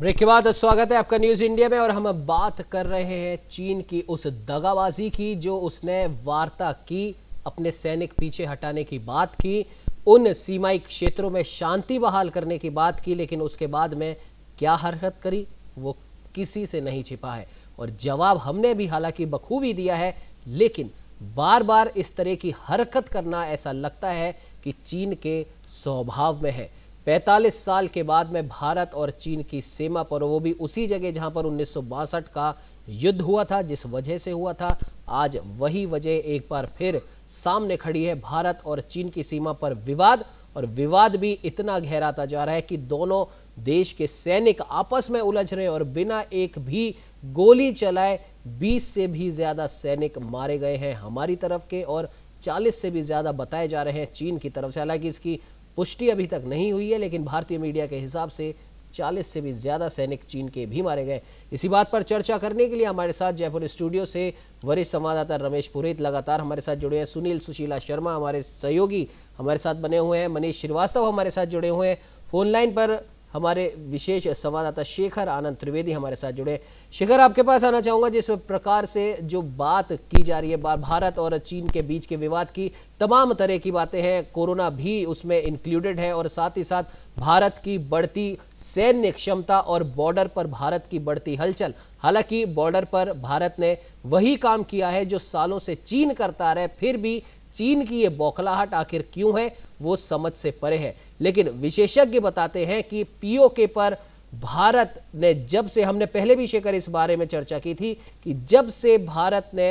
Break के बाद स्वागत है आपका न्यूज इंडिया में। और हम बात कर रहे हैं चीन की उस दगाबाजी की जो उसने वार्ता की, अपने सैनिक पीछे हटाने की बात की, उन सीमाई क्षेत्रों में शांति बहाल करने की बात की, लेकिन उसके बाद में क्या हरकत करी वो किसी से नहीं छिपा है। और जवाब हमने भी हालांकि बखूबी दिया है, लेकिन बार बार इस तरह की हरकत करना ऐसा लगता है कि चीन के स्वभाव में है। 45 साल के बाद में भारत और चीन की सीमा पर, वो भी उसी जगह जहां पर 1962 का युद्ध हुआ था, जिस वजह से हुआ था, आज वही वजह एक बार फिर सामने खड़ी है। भारत और चीन की सीमा पर विवाद, और विवाद भी इतना गहराता जा रहा है कि दोनों देश के सैनिक आपस में उलझ रहे हैं और बिना एक भी गोली चलाए 20 से भी ज्यादा सैनिक मारे गए हैं हमारी तरफ के, और 40 से भी ज्यादा बताए जा रहे हैं चीन की तरफ से। हालांकि इसकी पुष्टि अभी तक नहीं हुई है, लेकिन भारतीय मीडिया के हिसाब से 40 से भी ज्यादा सैनिक चीन के भी मारे गए। इसी बात पर चर्चा करने के लिए हमारे साथ जयपुर स्टूडियो से वरिष्ठ संवाददाता रमेश पुरोहित लगातार हमारे साथ जुड़े हैं, सुनील सुशीला शर्मा हमारे सहयोगी हमारे साथ बने हुए हैं, मनीष श्रीवास्तव हमारे साथ जुड़े हुए हैं, फोन लाइन पर हमारे विशेष संवाददाता शेखर आनंद त्रिवेदी हमारे साथ जुड़े। शेखर, आपके पास आना चाहूंगा। जिस प्रकार से जो बात की जा रही है भारत और चीन के बीच के विवाद की, तमाम तरह की बातें हैं, कोरोना भी उसमें इंक्लूडेड है, और साथ ही साथ भारत की बढ़ती सैन्य क्षमता और बॉर्डर पर भारत की बढ़ती हलचल। हालांकि बॉर्डर पर भारत ने वही काम किया है जो सालों से चीन करता रहा है, फिर भी चीन की ये बौखलाहट आखिर क्यों है वो समझ से परे है। लेकिन विशेषज्ञ बताते हैं कि पीओके पर भारत ने, जब से, हमने पहले भी शेखर इस बारे में चर्चा की थी कि जब से भारत ने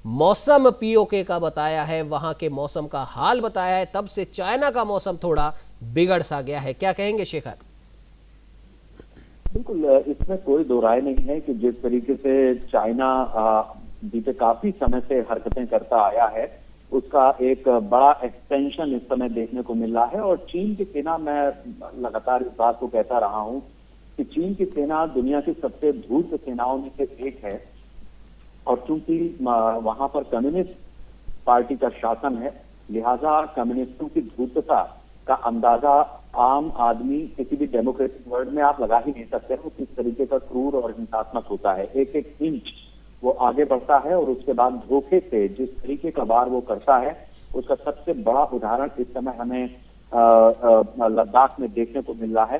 मौसम पीओके का बताया है, वहां के मौसम का हाल बताया है, तब से चाइना का मौसम थोड़ा बिगड़ सा गया है। क्या कहेंगे शेखर? बिल्कुल, इसमें कोई दो राय नहीं है कि जिस तरीके से चाइना बीते काफी समय से हरकतें करता आया है, उसका एक बड़ा एक्सटेंशन इस समय देखने को मिल रहा है। और चीन की सेना, मैं लगातार इस बात को कहता रहा हूं कि चीन की सेना दुनिया की सबसे धूर्त सेनाओं में से एक है। और चूंकि वहां पर कम्युनिस्ट पार्टी का शासन है, लिहाजा कम्युनिस्टों की धूर्तता का अंदाजा आम आदमी किसी भी डेमोक्रेटिक वर्ल्ड में आप लगा ही नहीं सकते हो किस तरीके का क्रूर और हिंसात्मक होता है। एक एक इंच वो आगे बढ़ता है और उसके बाद धोखे से जिस तरीके का वार वो करता है, उसका सबसे बड़ा उदाहरण इस समय हमें लद्दाख में देखने को मिल रहा है।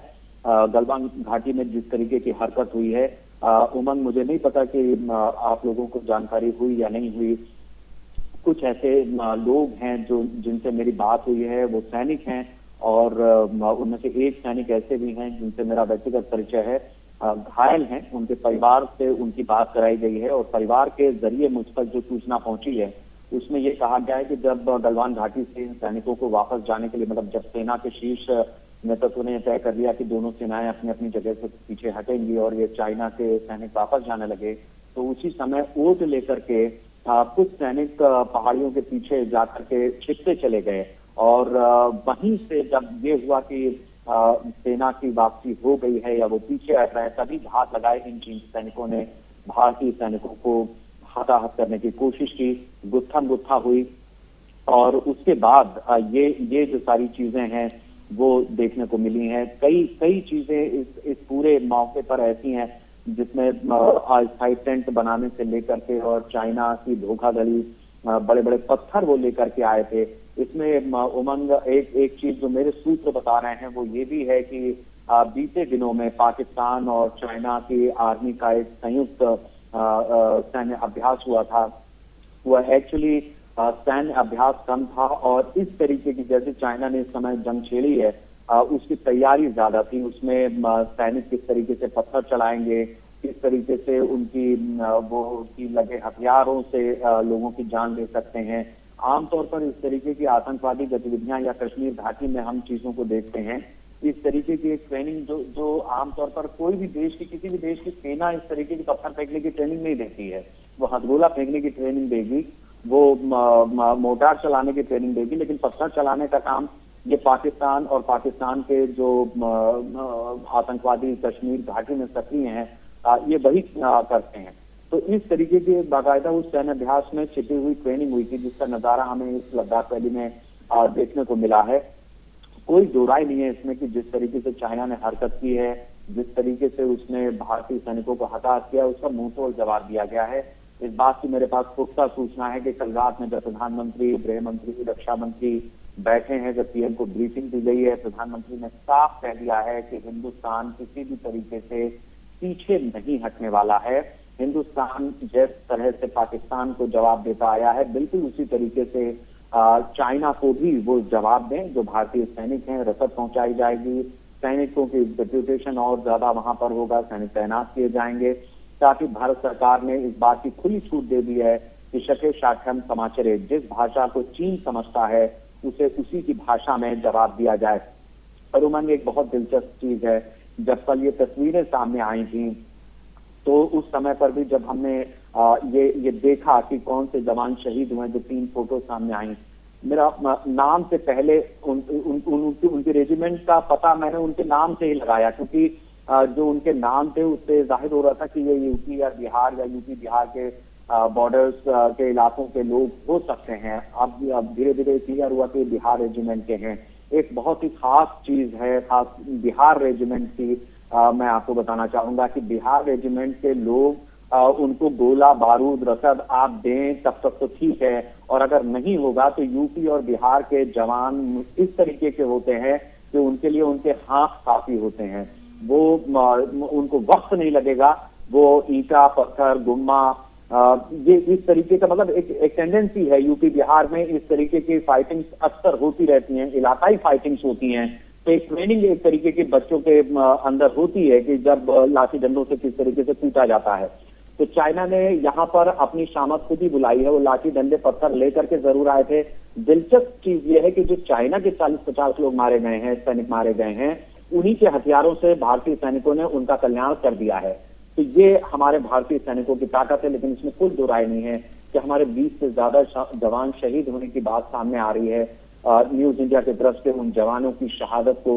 गलवान घाटी में जिस तरीके की हरकत हुई है, उमंग, मुझे नहीं पता कि आप लोगों को जानकारी हुई या नहीं हुई, कुछ ऐसे लोग हैं जो जिनसे मेरी बात हुई है, वो सैनिक हैं, और उनमें से एक सैनिक ऐसे भी हैं जिनसे मेरा व्यक्तिगत परिचय है, घायल हैं। उनके परिवार से उनकी बात कराई गई है, और परिवार के जरिए मुझ तक जो सूचना पहुंची है उसमें ये कहा गया है कि जब गलवान घाटी से इन सैनिकों को वापस जाने के लिए, मतलब जब सेना के शीर्ष नेतृत्व ने तय कर लिया कि दोनों सेनाएं अपनी अपनी जगह से पीछे हटेंगी और ये चाइना के सैनिक वापस जाने लगे, तो उसी समय ओट लेकर के कुछ सैनिक पहाड़ियों के पीछे जाकर के छिपते चले गए। और वहीं से जब ये हुआ कि सेना की वापसी हो गई है या वो पीछे हट रहे हैं, तभी घात लगाए इन चीन सैनिकों ने भारतीय सैनिकों को हताहत करने की कोशिश की, गुत्थम गुत्था हुई। और उसके बाद ये जो सारी चीजें हैं वो देखने को मिली हैं। कई चीजें इस पूरे मौके पर ऐसी हैं जिसमें अस्थायी टेंट बनाने से लेकर के और चाइना की धोखाधड़ी, बड़े बड़े पत्थर वो लेकर के आए थे। इसमें उमंग, एक चीज जो मेरे सूत्र बता रहे हैं वो ये भी है कि बीते दिनों में पाकिस्तान और चाइना की आर्मी का एक संयुक्त सैन्य अभ्यास हुआ था। वह एक्चुअली सैन्य अभ्यास कम था, और इस तरीके की जैसे चाइना ने इस समय जंग छेड़ी है, उसकी तैयारी ज्यादा थी। उसमें सैनिक किस तरीके से पत्थर चलाएंगे, किस तरीके से उनकी लगे हथियारों से लोगों की जान ले सकते हैं। आमतौर पर इस तरीके की आतंकवादी गतिविधियां या कश्मीर घाटी में हम चीजों को देखते हैं, इस तरीके की एक ट्रेनिंग जो आमतौर पर कोई भी देश की, किसी भी देश की सेना इस तरीके की पत्थर फेंकने की ट्रेनिंग नहीं देती है। वो हथगोला फेंकने की ट्रेनिंग देगी, वो मोर्टार चलाने की ट्रेनिंग देगी, लेकिन पत्थर चलाने का काम ये पाकिस्तान और पाकिस्तान के जो आतंकवादी कश्मीर घाटी में सक्रिय हैं, ये वही करते हैं। तो इस तरीके की बाकायदा उस सैन्य अभ्यास में छिपी हुई ट्रेनिंग हुई थी, जिसका नजारा हमें इस लद्दाख वैली में देखने को मिला है। कोई दो राय नहीं है इसमें कि जिस तरीके से चाइना ने हरकत की है, जिस तरीके से उसने भारतीय सैनिकों को हताश किया, उसका मुंहतोड़ जवाब दिया गया है। इस बात की मेरे पास पुख्ता सूचना है कि कल रात में जब प्रधानमंत्री, गृह मंत्री, रक्षा मंत्री बैठे हैं, जब पीएम को ब्रीफिंग दी गई है, प्रधानमंत्री ने साफ कह दिया है कि हिंदुस्तान किसी भी तरीके से पीछे नहीं हटने वाला है। हिंदुस्तान जिस तरह से पाकिस्तान को जवाब देता आया है, बिल्कुल उसी तरीके से चाइना को भी वो जवाब दें। जो भारतीय सैनिक हैं, रसद पहुंचाई जाएगी, सैनिकों की रेप्यूटेशन और ज्यादा वहां पर होगा, सैनिक तैनात किए जाएंगे। साथ ही भारत सरकार ने इस बात की खुली छूट दे दी है कि शके शाठम समाचरे, जिस भाषा को चीन समझता है उसे उसी की भाषा में जवाब दिया जाए। और उमंग, एक बहुत दिलचस्प चीज है, जब कल ये तस्वीरें सामने आई थी तो उस समय पर भी जब हमने ये देखा कि कौन से जवान शहीद हुए, जो 3 फोटो सामने आई, मेरा नाम से पहले उनके रेजिमेंट का पता मैंने उनके नाम से ही लगाया, क्योंकि जो उनके नाम थे उससे जाहिर हो रहा था कि ये यूपी या बिहार या यूपी बिहार के बॉर्डर्स के इलाकों के लोग हो सकते हैं। अब धीरे धीरे क्लियर हुआ कि बिहार रेजिमेंट के हैं। एक बहुत ही खास चीज है, खास बिहार रेजिमेंट की मैं आपको बताना चाहूंगा कि बिहार रेजिमेंट के लोग उनको गोला बारूद रसद आप दें तब तक तो ठीक है, और अगर नहीं होगा तो यूपी और बिहार के जवान इस तरीके के होते हैं कि उनके लिए उनके हाथ काफी होते हैं। वो उनको वक्त नहीं लगेगा, वो ईंटा, पत्थर, गुम्मा, ये इस तरीके का, मतलब एक टेंडेंसी है यूपी बिहार में, इस तरीके की फाइटिंग्स अक्सर होती रहती हैं, इलाकाई फाइटिंग्स होती हैं। तो एक ट्रेनिंग एक तरीके की बच्चों के अंदर होती है कि जब लाठी डंडों से किस तरीके से कूटा जाता है। तो चाइना ने यहाँ पर अपनी शामत खुद ही बुलाई है, वो लाठी डंडे पत्थर लेकर के जरूर आए थे। दिलचस्प चीज ये है कि जो चाइना के 40-50 लोग मारे गए हैं, सैनिक मारे गए हैं, उन्हीं के हथियारों से भारतीय सैनिकों ने उनका कल्याण कर दिया है। तो ये हमारे भारतीय सैनिकों की ताकत है, लेकिन इसमें कोई दो राय नहीं है कि हमारे 20 से ज्यादा जवान शहीद होने की बात सामने आ रही है। न्यूज इंडिया की तरफ से उन जवानों की शहादत को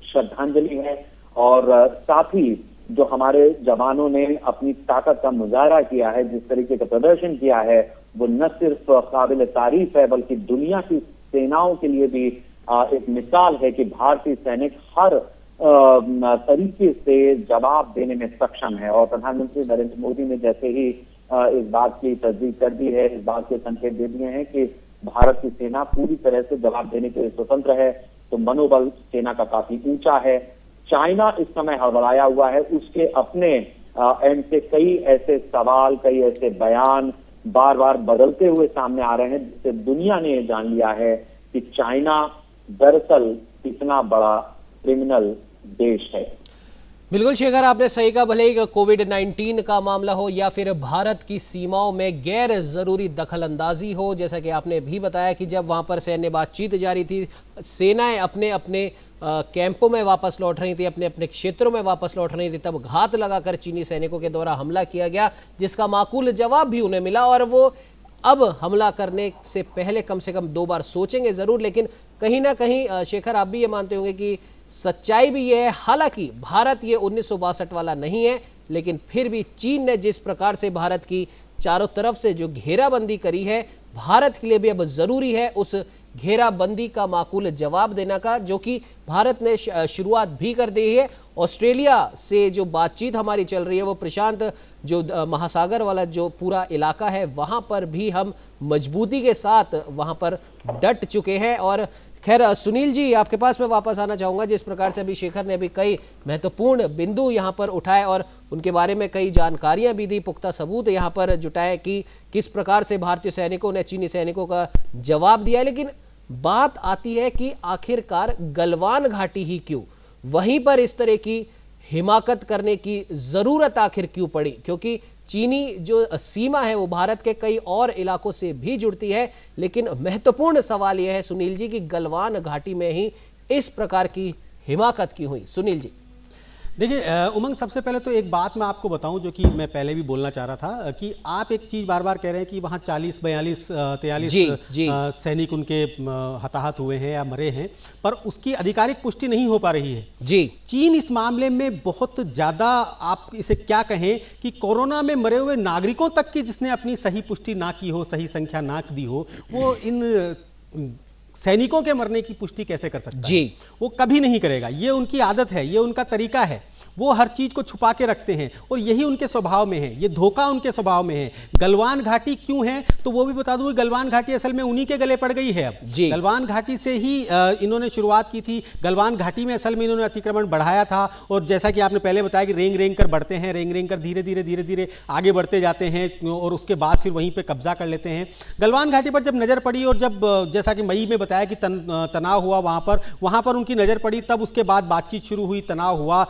श्रद्धांजलि है, और साथ ही जो हमारे जवानों ने अपनी ताकत का मुजाहरा किया है, जिस तरीके का प्रदर्शन किया है, वो न सिर्फ काबिल तारीफ है बल्कि दुनिया की सेनाओं के लिए भी एक मिसाल है कि भारतीय सैनिक हर तरीके से जवाब देने में सक्षम है। और प्रधानमंत्री नरेंद्र मोदी ने जैसे ही इस बात की तस्दीक कर दी है, इस बात के संकेत दे दिए हैं कि भारत की सेना पूरी तरह से जवाब देने के लिए स्वतंत्र है, तो मनोबल सेना का काफी ऊंचा है। चाइना इस समय हड़बड़ाया हुआ है, उसके अपने एंड से कई ऐसे सवाल, कई ऐसे बयान बार बार बदलते हुए सामने आ रहे हैं, जिससे दुनिया ने यह जान लिया है कि चाइना दरअसल कितना बड़ा क्रिमिनल देश है। बिल्कुल शेखर, आपने सही कहा, भले ही कोविड-19 का मामला हो या फिर भारत की सीमाओं में गैर जरूरी दखल अंदाजी हो, जैसा कि आपने भी बताया कि जब वहां पर सैन्य बातचीत जारी थी, सेनाएं अपने अपने कैंपों में वापस लौट रही थी, अपने अपने क्षेत्रों में वापस लौट रही थी, तब घात लगाकर चीनी सैनिकों के द्वारा हमला किया गया, जिसका माकूल जवाब भी उन्हें मिला। और वो अब हमला करने से पहले कम से कम 2 बार सोचेंगे जरूर। लेकिन कहीं ना कहीं शेखर, आप भी ये मानते होंगे कि सच्चाई भी यह है, हालांकि भारत ये 1962 वाला नहीं है, लेकिन फिर भी चीन ने जिस प्रकार से भारत की चारों तरफ से जो घेराबंदी करी है, भारत के लिए भी अब जरूरी है उस घेराबंदी का माकूल जवाब देना का, जो कि भारत ने शुरुआत भी कर दी है। ऑस्ट्रेलिया से जो बातचीत हमारी चल रही है, वो प्रशांत जो महासागर वाला जो पूरा इलाका है, वहां पर भी हम मजबूती के साथ वहां पर डट चुके हैं। और खैर सुनील जी, आपके पास मैं वापस आना चाहूंगा। जिस प्रकार से अभी शेखर ने भी कई महत्वपूर्ण बिंदु यहां पर उठाए और उनके बारे में कई जानकारियां भी दी, पुख्ता सबूत यहां पर जुटाए कि किस प्रकार से भारतीय सैनिकों ने चीनी सैनिकों का जवाब दिया। लेकिन बात आती है कि आखिरकार गलवान घाटी ही क्यों, वहीं पर इस तरह की हिमाकत करने की जरूरत आखिर क्यों पड़ी? क्योंकि चीनी जो सीमा है वो भारत के कई और इलाकों से भी जुड़ती है। लेकिन महत्वपूर्ण सवाल यह है सुनील जी कि गलवान घाटी में ही इस प्रकार की हिमाकत क्यों हुई? सुनील जी। देखिए उमंग, सबसे पहले तो एक बात मैं आपको बताऊं जो कि मैं पहले भी बोलना चाह रहा था कि आप एक चीज़ बार बार कह रहे हैं कि वहाँ 40, 42, 43 सैनिक उनके हताहत हुए हैं या मरे हैं, पर उसकी आधिकारिक पुष्टि नहीं हो पा रही है। जी, चीन इस मामले में बहुत ज़्यादा, आप इसे क्या कहें कि कोरोना में मरे हुए नागरिकों तक की जिसने अपनी सही पुष्टि ना की हो, सही संख्या ना दी हो, वो इन सैनिकों के मरने की पुष्टि कैसे कर सकता है? वो कभी नहीं करेगा, ये उनकी आदत है, ये उनका तरीका है। वो हर चीज को छुपा के रखते हैं और यही उनके स्वभाव में है, ये धोखा उनके स्वभाव में है। गलवान घाटी क्यों है तो वो भी बता दूं, गलवान घाटी असल में उन्हीं के गले पड़ गई है। अब गलवान घाटी से ही इन्होंने शुरुआत की थी। गलवान घाटी में असल में इन्होंने अतिक्रमण बढ़ाया था और जैसा कि आपने पहले बताया कि रेंग रेंग कर बढ़ते हैं, रेंग रेंग कर धीरे धीरे धीरे धीरे आगे बढ़ते जाते हैं और उसके बाद फिर वहीं पे कब्जा कर लेते हैं। गलवान घाटी पर जब नजर पड़ी और जब जैसा कि मई में बताया कि तनाव हुआ वहां पर उनकी नजर पड़ी, तब उसके बाद बातचीत शुरू हुई, तनाव हुआ,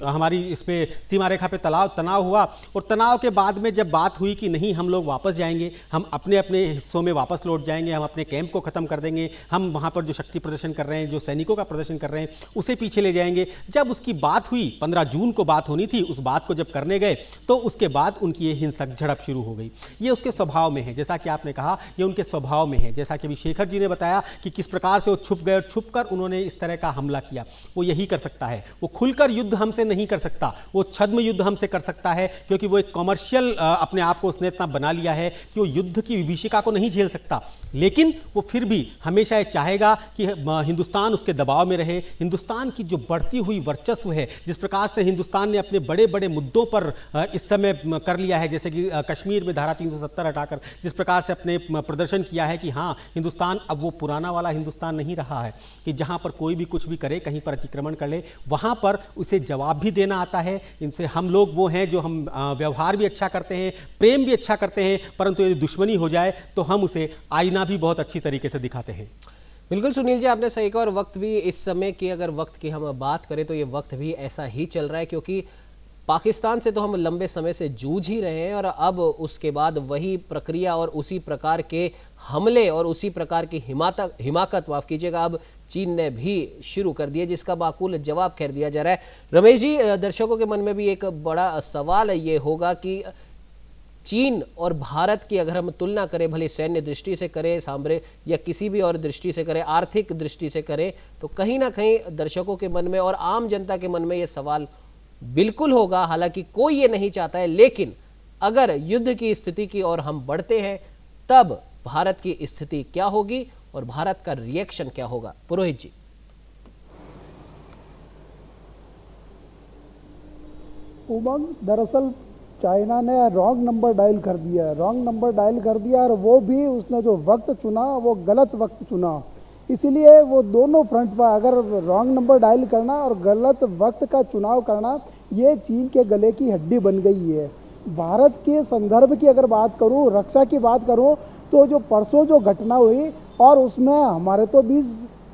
हमारी इस पे सीमा रेखा पे तनाव हुआ और तनाव के बाद में जब बात हुई कि नहीं हम लोग वापस जाएंगे, हम अपने अपने हिस्सों में वापस लौट जाएंगे, हम अपने कैंप को खत्म कर देंगे, हम वहां पर जो शक्ति प्रदर्शन कर रहे हैं, जो सैनिकों का प्रदर्शन कर रहे हैं उसे पीछे ले जाएंगे। जब उसकी बात हुई, 15 जून को बात होनी थी, उस बात को जब करने गए तो उसके बाद उनकी ये हिंसक झड़प शुरू हो गई। ये उसके स्वभाव में है, जैसा कि आपने कहा, ये उनके स्वभाव में है। जैसा कि अभी शेखर जी ने बताया कि किस प्रकार से वो छुप गए और छुपकर उन्होंने इस तरह का हमला किया। वो यही कर सकता है, वो खुलकर युद्ध हमसे नहीं कर सकता, वो छद्म युद्ध हमसे कर सकता है क्योंकि वो एक कमर्शियल अपने आप को उसने इतना बना लिया है कि वो युद्ध की विभीषिका को नहीं झेल सकता। लेकिन वो फिर भी हमेशा ये चाहेगा कि हिंदुस्तान उसके दबाव में रहे। हिंदुस्तान की जो बढ़ती हुई वर्चस्व है, जिस प्रकार से हिंदुस्तान ने अपने बड़े बड़े मुद्दों पर इस समय कर लिया है, जैसे कि कश्मीर में धारा 370 हटाकर जिस प्रकार से अपने प्रदर्शन किया है कि हाँ हिंदुस्तान अब वो पुराना वाला हिंदुस्तान नहीं रहा है कि जहां पर कोई भी कुछ भी करे, कहीं पर अतिक्रमण कर ले, वहां पर उसे जवाब भी देना आता है। इनसे हम लोग वो हैं जो हम व्यवहार भी अच्छा करते हैं, प्रेम भी अच्छा करते हैं, परंतु यदि दुश्मनी हो जाए तो हम उसे आईना भी बहुत अच्छी तरीके से दिखाते हैं। बिल्कुल सुनील जी, आपने सही कहा। और वक्त भी इस समय की अगर वक्त की हम बात करें तो ये वक्त भी ऐसा ही चल रहा है क्योंकि पाकिस्तान से तो हम लंबे समय से जूझ ही रहे हैं और अब उसके बाद वही प्रक्रिया और उसी प्रकार के हमले और उसी प्रकार की हिमाकत माफ कीजिएगा अब चीन ने भी शुरू कर दिया, जिसका माकूल जवाब खैर दिया जा रहा है। रमेश जी, दर्शकों के मन में भी एक बड़ा सवाल ये होगा कि चीन और भारत की अगर हम तुलना करें, भले सैन्य दृष्टि से करें, सामरिक या किसी भी और दृष्टि से करें, आर्थिक दृष्टि से करें, तो कहीं ना कहीं दर्शकों के मन में और आम जनता के मन में ये सवाल बिल्कुल होगा। हालांकि कोई ये नहीं चाहता है, लेकिन अगर युद्ध की स्थिति की ओर हम बढ़ते हैं तब भारत की स्थिति क्या होगी और भारत का रिएक्शन क्या होगा? पुरोहित जी। उमंग, दरअसल चाइना ने रॉन्ग नंबर डायल कर दिया है, रॉन्ग नंबर डायल कर दिया और वो भी उसने जो वक्त चुना वो गलत वक्त चुना। इसीलिए वो दोनों फ्रंट पर अगर रॉन्ग नंबर डायल करना और गलत वक्त का चुनाव करना, ये चीन के गले की हड्डी बन गई है। भारत के संदर्भ की अगर बात करूं, रक्षा की बात करूं, तो जो परसों जो घटना हुई और उसमें हमारे तो 20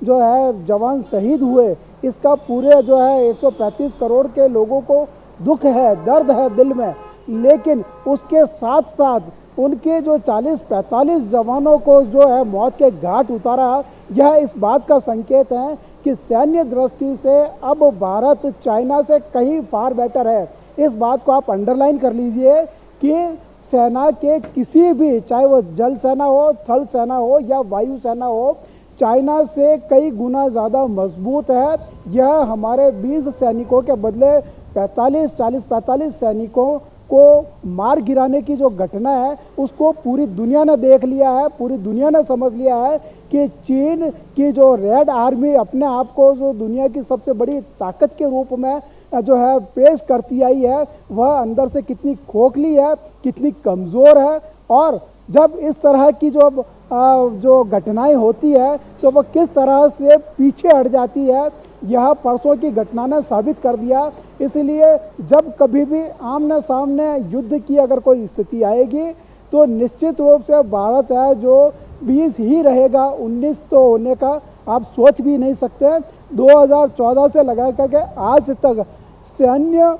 जो है जवान शहीद हुए, इसका पूरे जो है 135 करोड़ के लोगों को दुख है, दर्द है दिल में। लेकिन उसके साथ साथ उनके जो 40-45 जवानों को जो है मौत के घाट उतारा, यह इस बात का संकेत है कि सैन्य दृष्टि से अब भारत चाइना से कहीं फार बेटर है। इस बात को आप अंडरलाइन कर लीजिए कि सेना के किसी भी, चाहे वो जल सेना हो, थल सेना हो या वायु सेना हो, चाइना से कई गुना ज़्यादा मजबूत है। यह हमारे 20 सैनिकों के बदले 40-45 सैनिकों को मार गिराने की जो घटना है उसको पूरी दुनिया ने देख लिया है, पूरी दुनिया ने समझ लिया है कि चीन की जो रेड आर्मी अपने आप को जो दुनिया की सबसे बड़ी ताकत के रूप में जो है पेश करती आई है, वह अंदर से कितनी खोखली है, कितनी कमज़ोर है। और जब इस तरह की जो घटनाएं होती है तो वह किस तरह से पीछे हट जाती है, यह परसों की घटना ने साबित कर दिया। इसलिए जब कभी भी आमने सामने युद्ध की अगर कोई स्थिति आएगी तो निश्चित रूप से भारत है जो 20 ही रहेगा, 19 तो होने का आप सोच भी नहीं सकते। 2014 से लगा करके आज तक सैन्य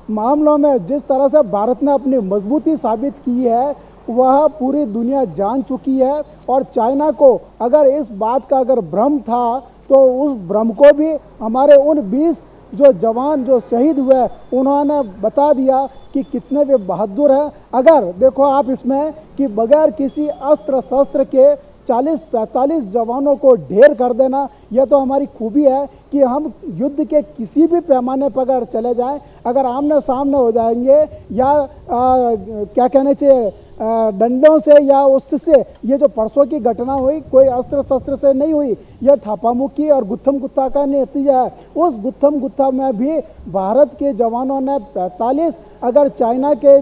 मामलों में जिस तरह से भारत ने अपनी मजबूती साबित की है वह पूरी दुनिया जान चुकी है। और चाइना को अगर इस बात का अगर भ्रम था तो उस भ्रम को भी हमारे उन 20 जो जवान जो शहीद हुए उन्होंने बता दिया कि कितने वे बहादुर हैं। अगर देखो आप इसमें कि बगैर किसी अस्त्र शस्त्र के 40-45 जवानों को ढेर कर देना, यह तो हमारी खूबी है कि हम युद्ध के किसी भी पैमाने पर अगर चले जाएं, अगर आमने सामने हो जाएंगे या क्या कहने चाहिए डंडों से या उससे, ये जो परसों की घटना हुई कोई अस्त्र शस्त्र से नहीं हुई, यह थापामुक्की और गुत्थम गुत्था का नतीजा है। उस गुत्थम गुत्था में भी भारत के जवानों ने 45 अगर चाइना के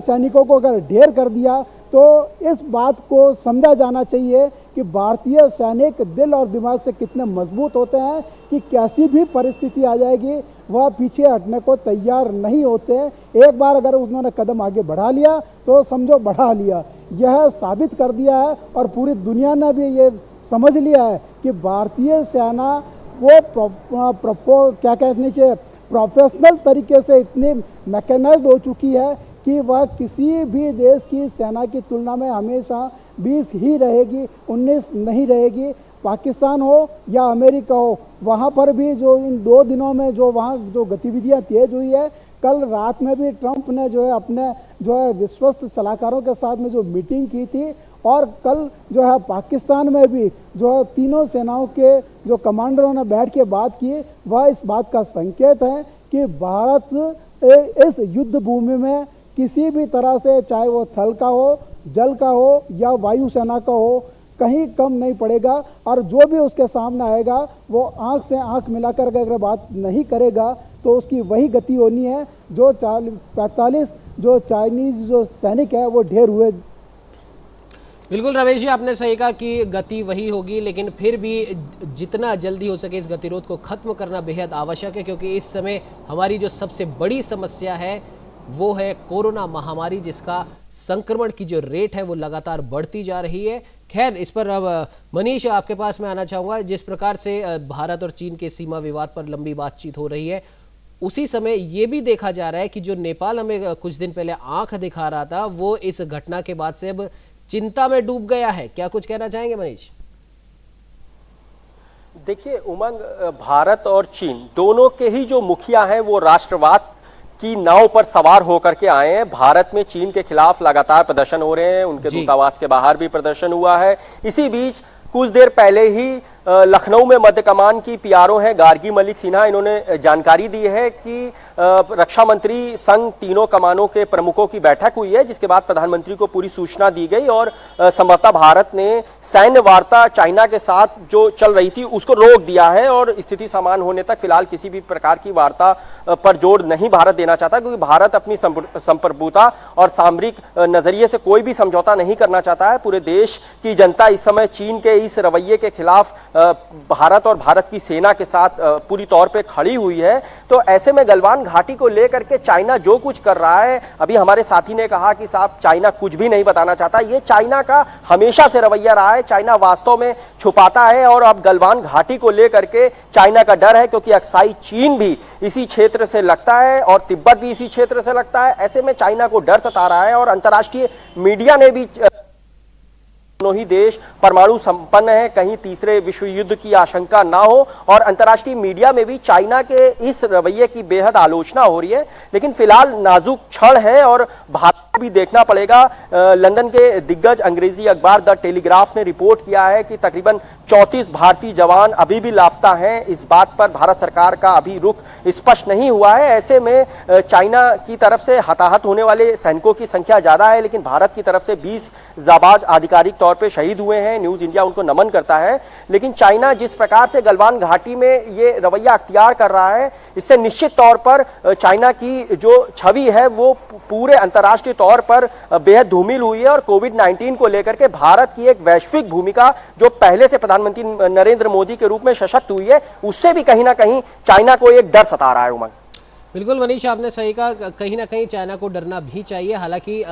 सैनिकों को अगर ढेर कर दिया तो इस बात को समझा जाना चाहिए कि भारतीय सैनिक दिल और दिमाग से कितने मजबूत होते हैं कि कैसी भी परिस्थिति आ जाएगी वह पीछे हटने को तैयार नहीं होते। एक बार अगर उन्होंने कदम आगे बढ़ा लिया तो समझो बढ़ा लिया, यह साबित कर दिया है और पूरी दुनिया ने भी ये समझ लिया है कि भारतीय सेना वो क्या कहनी चाहिए प्रोफेशनल तरीके से इतनी मैकेनाइज्ड हो चुकी है कि वह किसी भी देश की सेना की तुलना में हमेशा 20 ही रहेगी, 19 नहीं रहेगी। पाकिस्तान हो या अमेरिका हो, वहाँ पर भी जो इन 2 दिनों में जो वहाँ जो गतिविधियाँ तेज हुई है, कल रात में भी ट्रंप ने जो है अपने जो है विश्वस्त सलाहकारों के साथ में जो मीटिंग की थी और कल जो है पाकिस्तान में भी जो है तीनों सेनाओं के जो कमांडरों ने बैठ के बात की, वह इस बात का संकेत है कि भारत इस युद्ध भूमि में किसी भी तरह से, चाहे वो थल का हो, जल का हो या वायुसेना का हो, कहीं कम नहीं पड़ेगा और जो भी उसके सामने आएगा वो आंख से आंख मिलाकर अगर बात नहीं करेगा तो उसकी वही गति होनी है जो 45 जो चाइनीज जो सैनिक है वो ढेर हुए। बिल्कुल रमेश जी, आपने सही कहा कि गति वही होगी, लेकिन फिर भी जितना जल्दी हो सके इस गतिरोध को खत्म करना बेहद आवश्यक है, क्योंकि इस समय हमारी जो सबसे बड़ी समस्या है वो है कोरोना महामारी, जिसका संक्रमण की जो रेट है वो लगातार बढ़ती जा रही है। खैर, इस पर अब मनीष आपके पास मैं आना चाहूँगा। जिस प्रकार से भारत और चीन के सीमा विवाद पर लंबी बातचीत हो रही है, उसी समय ये भी देखा जा रहा है कि जो नेपाल हमें कुछ दिन पहले आंख दिखा रहा था वो इस घटना के बाद से अब चिंता में डूब गया है। क्या कुछ कहना चाहेंगे मनीष? देखिए उमंग, भारत और चीन दोनों के ही जो मुखिया हैं वो राष्ट्रवाद की नाव पर सवार होकर के आए हैं। भारत में चीन के खिलाफ लगातार प्रदर्शन हो रहे हैं, उनके दूतावास के बाहर भी प्रदर्शन हुआ है। इसी बीच कुछ देर पहले ही लखनऊ में मध्य कमान की पीआरओ हैं गार्गी मलिक सिन्हा, इन्होंने जानकारी दी है कि रक्षा मंत्री संग तीनों कमानों के प्रमुखों की बैठक हुई है, जिसके बाद प्रधानमंत्री को पूरी सूचना दी गई और संभवतः भारत ने सैन्य वार्ता चाइना के साथ जो चल रही थी उसको रोक दिया है और स्थिति सामान्य होने तक फिलहाल किसी भी प्रकार की वार्ता पर जोर नहीं भारत देना चाहता, क्योंकि भारत अपनी संप्रभुता और सामरिक नजरिए से कोई भी समझौता नहीं करना चाहता है। पूरे देश की जनता इस समय चीन के इस रवैये के खिलाफ भारत और भारत की सेना के साथ पूरी तौर पे खड़ी हुई है। तो ऐसे में गलवान घाटी को लेकर के चाइना जो कुछ कर रहा है, अभी हमारे साथी ने कहा कि साहब चाइना कुछ भी नहीं बताना चाहता, ये चाइना का हमेशा से रवैया रहा है। चाइना वास्तव में छुपाता है और अब गलवान घाटी को लेकर के चाइना का डर है, क्योंकि अक्साई चीन भी इसी क्षेत्र से लगता है और तिब्बत भी इसी क्षेत्र से लगता है। ऐसे में चाइना को डर सता रहा है और अंतर्राष्ट्रीय मीडिया ने भी दोनों ही देश परमाणु संपन्न है, कहीं तीसरे विश्व युद्ध की आशंका ना हो, और अंतर्राष्ट्रीय मीडिया में भी चाइना के इस रवैये की बेहद आलोचना हो रही है। लेकिन फिलहाल नाजुक क्षण है और भारत भी देखना पड़ेगा। लंदन के दिग्गज अंग्रेजी अखबार द टेलीग्राफ ने रिपोर्ट किया है कि तकरीबन 34 भारतीय जवान अभी भी लापता हैं। इस बात पर भारत सरकार का अभी रुख स्पष्ट नहीं हुआ है। ऐसे में चाइना की तरफ से हताहत होने वाले सैनिकों की संख्या ज्यादा है, लेकिन भारत की तरफ से 20 जाबाज आधिकारिक तौर पे शहीद हुए हैं। न्यूज इंडिया उनको नमन करता है। लेकिन चाइना जिस प्रकार से गलवान घाटी में ये रवैया अख्तियार कर रहा है, इससे निश्चित तौर पर चाइना की जो छवि है वो पूरे अंतर्राष्ट्रीय तौर पर बेहद धूमिल हुई है और कोविड-19 को लेकर के भारत की एक वैश्विक भूमिका जो पहले से प्रधानमंत्री नरेंद्र मोदी के रूप में सशक्त हुई है, उससे भी कहीं ना कहीं चाइना को एक डर सता रहा है। उमंग, बिल्कुल मनीष, आपने सही कहा, कहीं ना कहीं चाइना को डरना भी चाहिए। हालांकि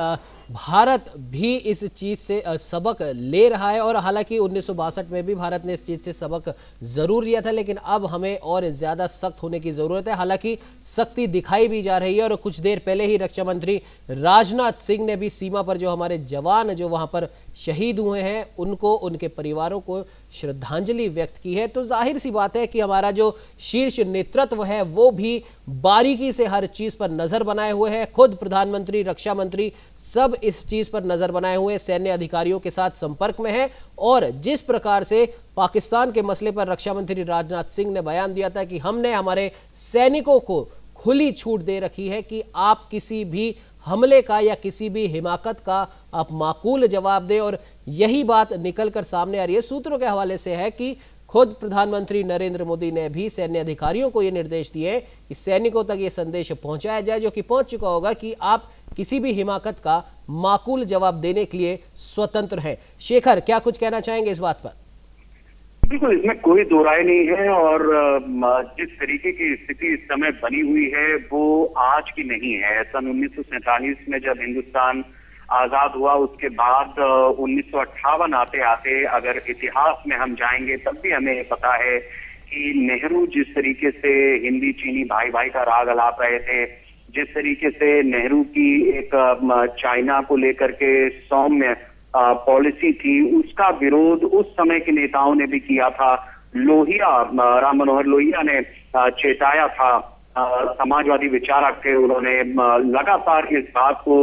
भारत भी इस चीज से सबक ले रहा है और हालांकि 1962 में भी भारत ने इस चीज से सबक जरूर लिया था, लेकिन अब हमें और ज्यादा सख्त होने की जरूरत है। हालांकि सख्ती दिखाई भी जा रही है और कुछ देर पहले ही रक्षा मंत्री राजनाथ सिंह ने भी सीमा पर जो हमारे जवान जो वहां पर शहीद हुए हैं उनको, उनके परिवारों को श्रद्धांजलि व्यक्त की है। तो जाहिर सी बात है कि हमारा जो शीर्ष नेतृत्व है वो भी बारीकी से हर चीज पर नजर बनाए हुए है। खुद प्रधानमंत्री, रक्षा मंत्री सब इस चीज पर नजर बनाए हुए सैन्य अधिकारियों के साथ संपर्क में हैं और जिस प्रकार से पाकिस्तान के मसले पर रक्षा मंत्री राजनाथ सिंह ने बयान दिया था कि हमने हमारे सैनिकों को खुली छूट दे रखी है कि आप किसी भी हमले का या किसी भी हिमाकत का आप माकूल जवाब दें, और यही बात निकलकर सामने आ रही है। सूत्रों के हवाले से है कि खुद प्रधानमंत्री नरेंद्र मोदी ने भी सैन्य अधिकारियों को यह निर्देश दिए कि सैनिकों तक यह संदेश पहुंचाया जाए, जो कि पहुंच चुका होगा, कि आप किसी भी हिमाकत का माकूल जवाब देने के लिए स्वतंत्र हैं। शेखर, क्या कुछ कहना चाहेंगे इस बात पर? बिल्कुल, इसमें कोई दो राय नहीं है और जिस तरीके की स्थिति इस समय बनी हुई है वो आज की नहीं है। सन 1947 में जब हिंदुस्तान आजाद हुआ उसके बाद 1958 आते आते अगर इतिहास में हम जाएंगे तब भी हमें पता है कि नेहरू जिस तरीके से हिंदी चीनी भाई भाई का राग अलाप रहे थे, जिस तरीके से नेहरू की एक चाइना को लेकर के सौम्य पॉलिसी थी, उसका विरोध उस समय के नेताओं ने भी किया था। लोहिया, राम मनोहर लोहिया ने चेताया था, समाजवादी विचारक थे, उन्होंने लगातार इस बात को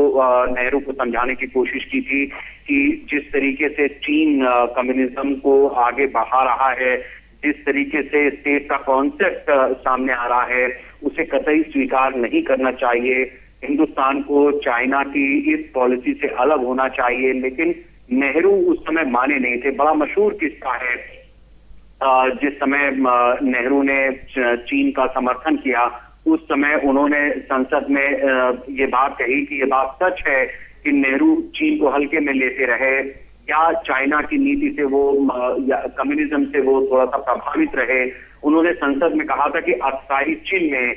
नेहरू को समझाने की कोशिश की थी कि जिस तरीके से चीन कम्युनिज्म को आगे बढ़ा रहा है, जिस तरीके से स्टेट का कॉन्सेप्ट सामने आ रहा है, उसे कतई स्वीकार नहीं करना चाहिए। हिंदुस्तान को चाइना की इस पॉलिसी से अलग होना चाहिए, लेकिन नेहरू उस समय माने नहीं थे। बड़ा मशहूर किस्सा है, जिस समय नेहरू ने चीन का समर्थन किया उस समय उन्होंने संसद में ये बात कही कि ये बात सच है कि नेहरू चीन को हल्के में लेते रहे या चाइना की नीति से वो या कम्युनिज्म से वो थोड़ा सा प्रभावित रहे। उन्होंने संसद में कहा था कि अक्साई चीन में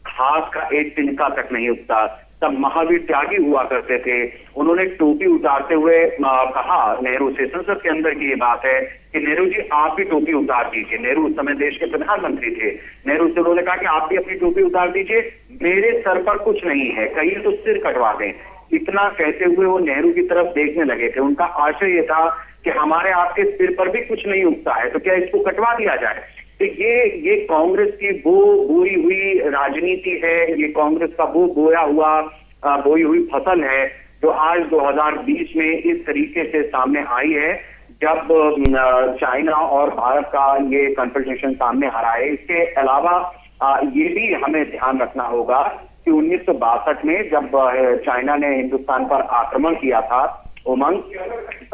घास का एक तिनका तक नहीं उगता। तब महावीर त्यागी हुआ करते थे। उन्होंने टोपी उतारते हुए कहा नेहरू से, संसद के अंदर की ये बात है कि नेहरू जी आप भी टोपी उतार दीजिए। नेहरू उस समय देश के प्रधानमंत्री थे। नेहरू से उन्होंने कहा कि आप भी अपनी टोपी उतार दीजिए, मेरे सर पर कुछ नहीं है, कहिए तो सिर कटवा दें। इतना कहते हुए वो नेहरू की तरफ देखने लगे थे। उनका आशय ये था कि हमारे आपके सिर पर भी कुछ नहीं उगता है, तो क्या इसको कटवा दिया जाए। तो ये कांग्रेस की वो बोई हुई राजनीति है, ये कांग्रेस का वो बोई हुई फसल है जो आज 2020 में इस तरीके से सामने आई है, जब चाइना और भारत का ये कन्फ्रंटेशन सामने आ रहा है। इसके अलावा ये भी हमें ध्यान रखना होगा कि 1962 में जब चाइना ने हिंदुस्तान पर आक्रमण किया था, उमंग,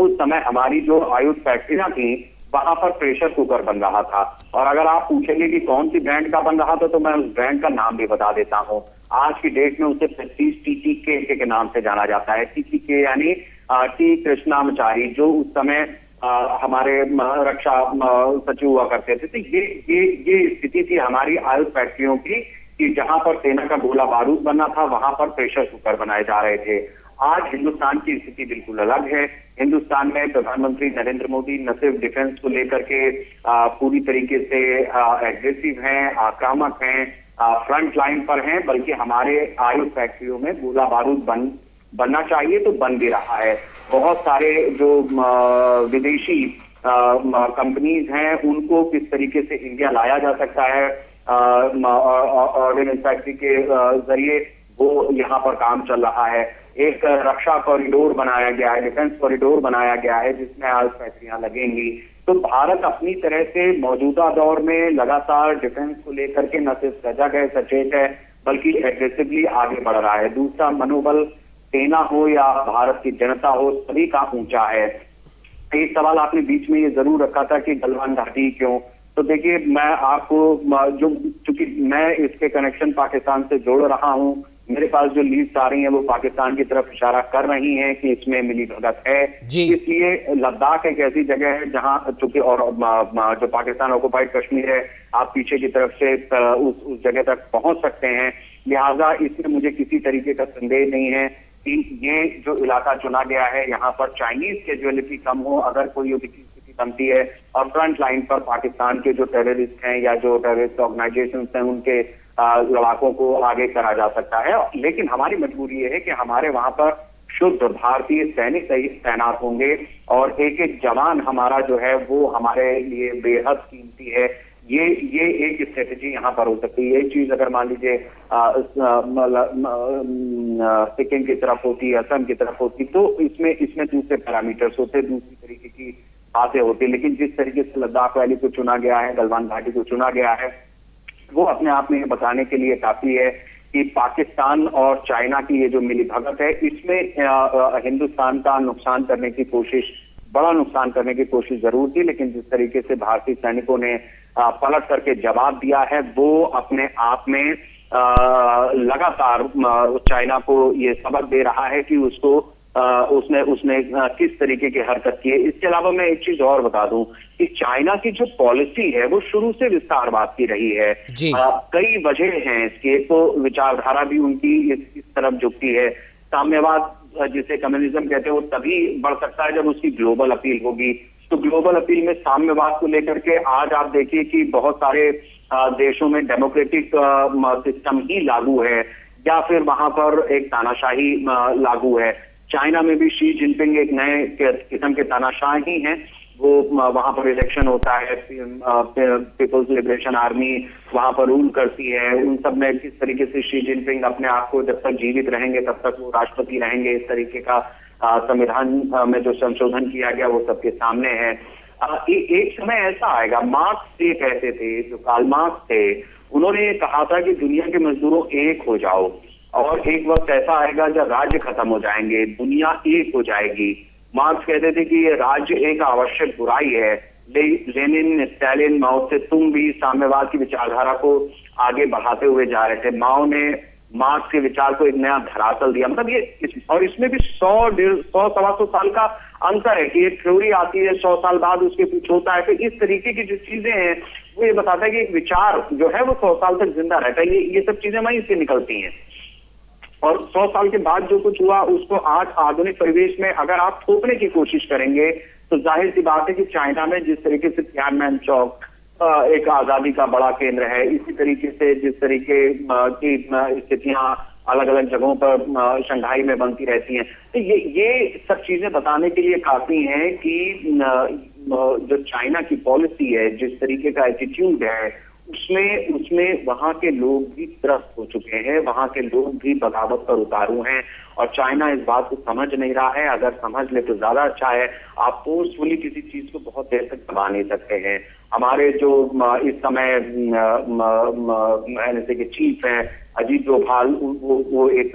उस समय हमारी जो आयुध फैक्ट्रियां थी वहां पर प्रेशर कुकर बन रहा था। और अगर आप पूछेंगे कि कौन सी ब्रांड का बन रहा था तो मैं उस ब्रांड का नाम भी बता देता हूं। आज की डेट में उसे प्रेस्टीज टीटीके के नाम से जाना जाता है। टीटीके यानी टी कृष्णामचारी, जो उस समय हमारे रक्षा सचिव हुआ करते थे। तो ये स्थिति थी हमारी आयुध फैक्ट्रियों की कि जहां पर सेना का गोला बारूद बनना था वहां पर प्रेशर कुकर बनाए जा रहे थे। आज हिंदुस्तान की स्थिति बिल्कुल अलग है। हिंदुस्तान में प्रधानमंत्री नरेंद्र मोदी न सिर्फ डिफेंस को लेकर के पूरी तरीके से एग्रेसिव हैं, आक्रामक हैं, फ्रंट लाइन पर हैं, बल्कि हमारे आयुध फैक्ट्रियों में गोला बारूद बनना चाहिए तो बन भी रहा है। बहुत सारे जो विदेशी कंपनीज हैं उनको किस तरीके से इंडिया लाया जा सकता है ऑर्डिनेंस फैक्ट्री के जरिए, वो यहाँ पर काम चल रहा है। एक रक्षा कॉरिडोर बनाया गया है, डिफेंस कॉरिडोर बनाया गया है जिसमें आयुध फैक्ट्रियां लगेंगी। तो भारत अपनी तरह से मौजूदा दौर में लगातार डिफेंस को लेकर के न सिर्फ सजग है, सचेत है, बल्कि एग्रेसिवली आगे बढ़ रहा है। दूसरा, मनोबल सेना हो या भारत की जनता हो, सभी का ऊंचा है। एक सवाल आपने बीच में ये जरूर रखा था कि गलवान घाटी क्यों, तो देखिए मैं आपको चूंकि मैं इसके कनेक्शन पाकिस्तान से जोड़ रहा हूं, मेरे पास जो लीड्स आ रही हैं वो पाकिस्तान की तरफ इशारा कर रही हैं कि इसमें मिलीभगत है। इसलिए लद्दाख एक ऐसी जगह है जहां चूंकि और जो पाकिस्तान ऑक्युपाइड कश्मीर है, आप पीछे की तरफ से उस जगह तक पहुंच सकते हैं। लिहाजा इसमें मुझे किसी तरीके का संदेह नहीं है कि ये जो इलाका चुना गया है यहाँ पर चाइनीज कैजुअलिटी कम हो अगर कोई स्थिति बनती है, और फ्रंट लाइन पर पाकिस्तान के जो टेररिस्ट हैं या जो टेररिस्ट ऑर्गेनाइजेशन हैं उनके लड़ाकों को आगे करा जा सकता है। लेकिन हमारी मजबूरी ये है कि हमारे वहां पर शुद्ध भारतीय सैनिक तैनात होंगे और एक एक जवान हमारा जो है वो हमारे लिए बेहद कीमती है। ये एक स्ट्रेटेजी यहाँ पर हो सकती है। ये चीज अगर मान लीजिए सिक्किम की तरफ होती, असम की तरफ होती, तो इसमें दूसरे पैरामीटर्स होते, दूसरी तरीके की बातें होती। लेकिन जिस तरीके से लद्दाख वैली को चुना गया है, गलवान घाटी को चुना गया है, वो अपने आप में बताने के लिए काफी है कि पाकिस्तान और चाइना की ये जो मिलीभगत है, इसमें हिंदुस्तान का नुकसान करने की कोशिश, बड़ा नुकसान करने की कोशिश जरूर थी। लेकिन जिस तरीके से भारतीय सैनिकों ने पलट करके जवाब दिया है, वो अपने आप में लगातार चाइना को ये सबक दे रहा है कि उसको उसने किस तरीके की हरकत की है। इसके अलावा मैं एक चीज और बता दूं कि चाइना की जो पॉलिसी है वो शुरू से विस्तारवाद की रही है। कई वजह हैं इसके, तो विचारधारा भी उनकी इस तरफ झुकती है। साम्यवाद जिसे कम्युनिज्म कहते हैं वो तभी बढ़ सकता है जब उसकी ग्लोबल अपील होगी। तो ग्लोबल अपील में साम्यवाद को लेकर के आज आप देखिए कि बहुत सारे देशों में डेमोक्रेटिक सिस्टम ही लागू है, या फिर वहां पर एक तानाशाही लागू है। चाइना में भी शी जिनपिंग एक नए किस्म के तानाशाह ही हैं। वो वहां पर इलेक्शन होता है, पीपल्स लिबरेशन आर्मी वहां पर रूल करती है। उन सब में किस तरीके से शी जिनपिंग अपने आप को जब तक जीवित रहेंगे तब तक वो राष्ट्रपति रहेंगे, इस तरीके का संविधान में जो संशोधन किया गया वो सबके सामने है। एक समय ऐसा आएगा, मार्क्स ये कहते थे, जो कार्ल मार्क्स थे, उन्होंने ये कहा था कि दुनिया के मजदूरों एक हो जाओ, और एक वक्त ऐसा आएगा जब राज्य खत्म हो जाएंगे, दुनिया एक हो जाएगी। मार्क्स कहते थे कि ये राज्य एक आवश्यक बुराई है। लेनिन, स्टालिन, माओ से तुम भी साम्यवाद की विचारधारा को आगे बढ़ाते हुए जा रहे थे। माओ ने मार्क्स के विचार को एक नया धरातल दिया। मतलब ये और इसमें भी 100-125 साल का अंतर है कि एक थ्योरी आती है, 100 साल बाद उसके कुछ होता है। तो इस तरीके की जो चीजें हैं वो ये बताता है कि एक विचार जो है वो 100 साल तक जिंदा रहता है। ये सब चीजें वहीं से निकलती हैं। और 100 साल के बाद जो कुछ हुआ उसको आज आधुनिक परिवेश में अगर आप थोपने की कोशिश करेंगे तो जाहिर सी बात है कि चाइना में जिस तरीके से तियानमेन चौक एक आजादी का बड़ा केंद्र है, इसी तरीके से जिस तरीके की स्थितियां अलग अलग जगहों पर शंघाई में बनती रहती हैं, तो ये सब चीजें बताने के लिए काफी हैं कि जो चाइना की पॉलिसी है, जिस तरीके का एटीट्यूड है, उसमें वहां के लोग भी त्रस्त हो चुके हैं, वहां के लोग भी बगावत पर उतारू हैं, और चाइना इस बात को समझ नहीं रहा है। अगर समझ ले तो ज्यादा अच्छा है। आप फोर्सफुली किसी चीज को बहुत देर तक दबा नहीं सकते हैं। हमारे जो इस समय एनएसए के चीफ हैं अजीत डोभाल, वो एक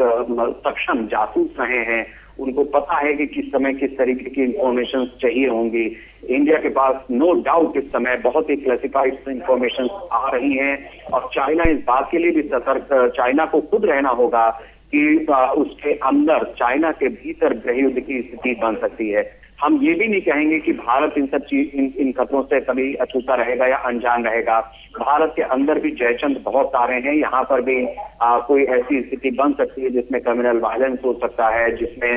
सक्षम जासूस रहे हैं। उनको पता है कि किस समय किस तरीके की इंफॉर्मेशन चाहिए होंगी। इंडिया के पास नो डाउट इस समय बहुत ही क्लासिफाइड इंफॉर्मेशन आ रही हैं, और चाइना इस बात के लिए भी सतर्क, चाइना को खुद रहना होगा कि उसके अंदर, चाइना के भीतर गृहयुद्ध की स्थिति बन सकती है। हम ये भी नहीं कहेंगे कि भारत इन खतरों से कभी अछूता रहेगा या अनजान रहेगा। भारत के अंदर भी जयचंद बहुत सारे हैं। यहाँ पर भी कोई ऐसी स्थिति बन सकती है जिसमें कम्युनल वायलेंस हो सकता है, जिसमें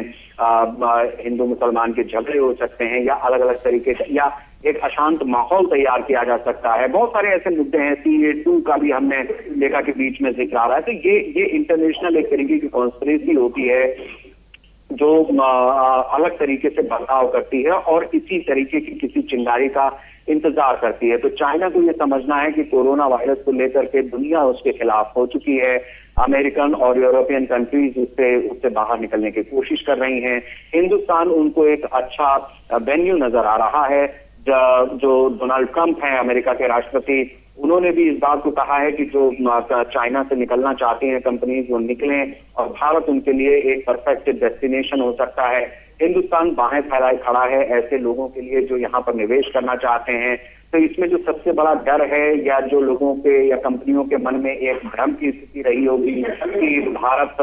हिंदू मुसलमान के झगड़े हो सकते हैं, या अलग अलग तरीके से, या एक अशांत माहौल तैयार किया जा सकता है। बहुत सारे ऐसे मुद्दे हैं। CA2 का भी हमने देखा कि बीच में जिक्र आ रहा है। तो ये इंटरनेशनल एक तरीके की कॉन्स्पिरेसी होती है जो अलग तरीके से बर्ताव करती है और इसी तरीके की किसी चिंगारी का इंतजार करती है। तो चाइना को ये समझना है कि कोरोना वायरस को लेकर के दुनिया उसके खिलाफ हो चुकी है। अमेरिकन और यूरोपियन कंट्रीज उससे बाहर निकलने की कोशिश कर रही हैं। हिंदुस्तान उनको एक अच्छा वेन्यू नजर आ रहा है। जो डोनाल्ड ट्रंप हैं, अमेरिका के राष्ट्रपति, उन्होंने भी इस बात को कहा है कि जो चाइना से निकलना चाहती हैं कंपनीज, वो निकलें, और भारत उनके लिए एक परफेक्ट डेस्टिनेशन हो सकता है। हिंदुस्तान बाहें फैलाए खड़ा है ऐसे लोगों के लिए जो यहाँ पर निवेश करना चाहते हैं। तो इसमें जो सबसे बड़ा डर है, या जो लोगों के या कंपनियों के मन में एक भ्रम की स्थिति रही होगी कि भारत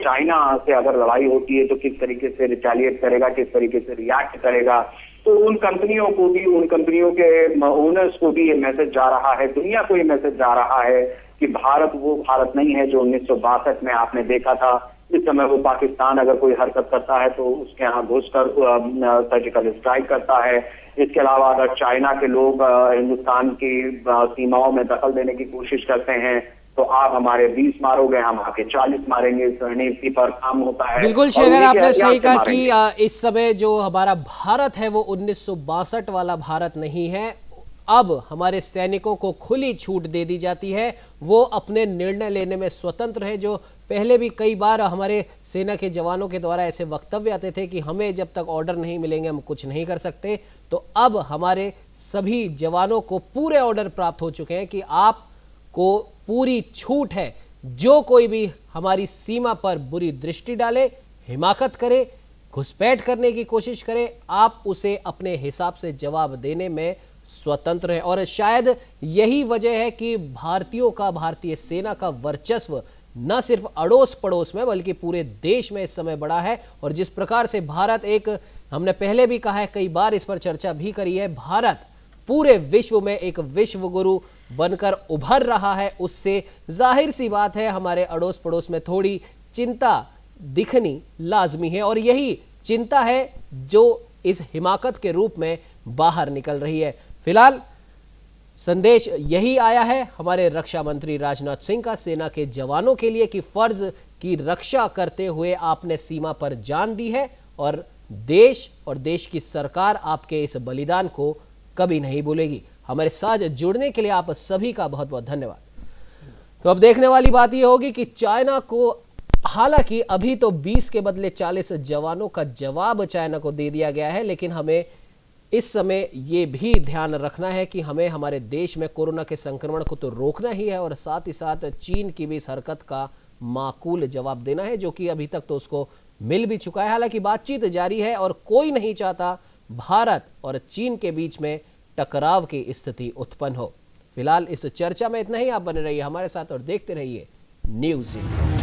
चाइना से अगर लड़ाई होती है तो किस तरीके से रिटेलिएट करेगा, किस तरीके से रिएक्ट करेगा, तो उन कंपनियों को भी, उन कंपनियों के ओनर्स को भी ये मैसेज जा रहा है, दुनिया को ये मैसेज जा रहा है कि भारत वो भारत नहीं है जो 1962 में आपने देखा था। इस समय वो पाकिस्तान अगर कोई हरकत करता है तो उसके यहाँ घुसकर सर्जिकल स्ट्राइक करता है। इसके अलावा अगर चाइना के लोग हिंदुस्तान की सीमाओं में दखल देने की कोशिश करते हैं तो आप हमारे 20 मारोगे, हम आपके 40 मारेंगे, इस रणनीति पर काम होता है। बिल्कुल शेखर, आपने सही कहा कि इस समय जो हमारा भारत है वो 1962 वाला भारत नहीं है। अब हमारे सैनिकों को खुली छूट दे दी जाती है, वो अपने निर्णय लेने में स्वतंत्र है। जो पहले भी कई बार हमारे सेना के जवानों के द्वारा ऐसे वक्तव्य आते थे कि हमें जब तक ऑर्डर नहीं मिलेंगे हम कुछ नहीं कर सकते, तो अब हमारे सभी जवानों को पूरे ऑर्डर प्राप्त हो चुके हैं कि आपको पूरी छूट है। जो कोई भी हमारी सीमा पर बुरी दृष्टि डाले, हिमाकत करे, घुसपैठ करने की कोशिश करे, आप उसे अपने हिसाब से जवाब देने में स्वतंत्र है। और शायद यही वजह है कि भारतीयों का, भारतीय सेना का वर्चस्व न सिर्फ अड़ोस पड़ोस में बल्कि पूरे देश में इस समय बड़ा है। और जिस प्रकार से भारत एक, हमने पहले भी कहा है, कई बार इस पर चर्चा भी करी है, भारत पूरे विश्व में एक विश्व गुरु बनकर उभर रहा है, उससे जाहिर सी बात है हमारे अड़ोस पड़ोस में थोड़ी चिंता दिखनी लाजमी है। और यही चिंता है जो इस हिमाकत के रूप में बाहर निकल रही है। फिलहाल संदेश यही आया है हमारे रक्षा मंत्री राजनाथ सिंह का सेना के जवानों के लिए कि फर्ज की रक्षा करते हुए आपने सीमा पर जान दी है और देश और देश की सरकार आपके इस बलिदान को कभी नहीं भूलेगी। हमारे साथ जुड़ने के लिए आप सभी का बहुत बहुत धन्यवाद। तो अब देखने वाली बात यह होगी कि चाइना को, हालांकि अभी तो 20 के बदले 40 जवानों का जवाब चाइना को दे दिया गया है, लेकिन हमें इस समय ये भी ध्यान रखना है कि हमें हमारे देश में कोरोना के संक्रमण को तो रोकना ही है और साथ ही साथ चीन की भी इस हरकत का माकूल जवाब देना है, जो कि अभी तक तो उसको मिल भी चुका है। हालांकि बातचीत जारी है और कोई नहीं चाहता भारत और चीन के बीच में टकराव की स्थिति उत्पन्न हो। फिलहाल इस चर्चा में इतना ही। आप बने रहिए हमारे साथ और देखते रहिए न्यूज़ इंडिया।